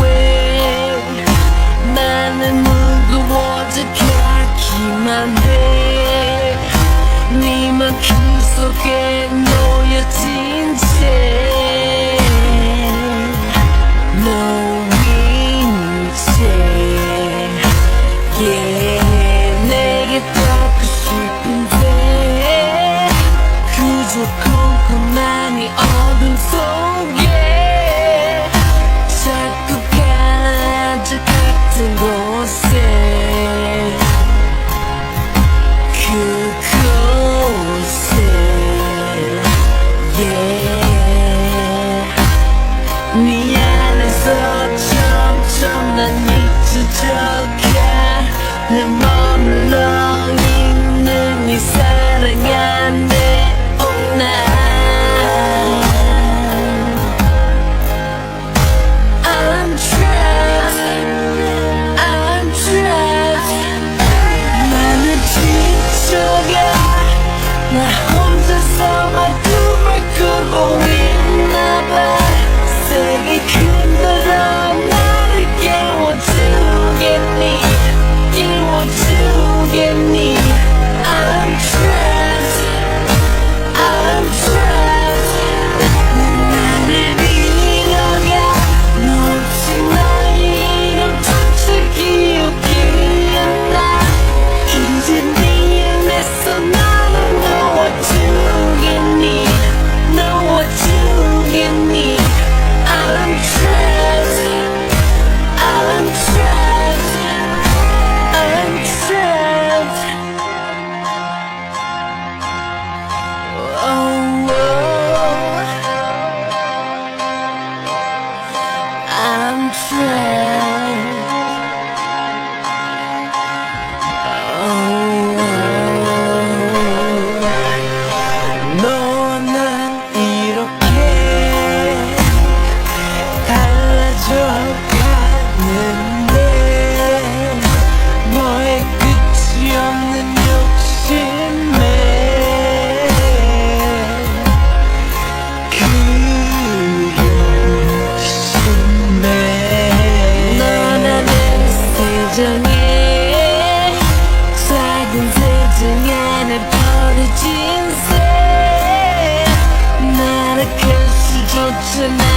왜 나는 무거워져 가기만 해. 네만 그 속에 놓여진 채 놓인 채 yeah. 내게 닿고 싶은데 그저 컴컴한 이 어둠 속에 자꾸 가져 같은 곳에 그곳에 yeah. 네 안에서 점점 난 잊혀져가 내 머물러 있는 네 사랑 안에 oh now I'm trapped I'm trapped 나는 지쳐가 나 혼자서만 꿈을 꾸고 있나봐 세게 흔들어 나를 깨워주겠니 깨워주겠니 I'm trapped I'm trapped 나를 잃어가 너 없이 너의 이름 조차 기억이 안 나 이제 네 안에서 나를 놓아주겠니 놓아주겠니 I'm trapped I'm trapped I'm trapped oh, oh. I'm trapped oh, oh. 너와 난 이렇게 달라져 가는데 너의 끝이 없는 욕심에 그 욕심에 너라는 세상에 작은 세상 안에 버려진 새 날아갈 수조차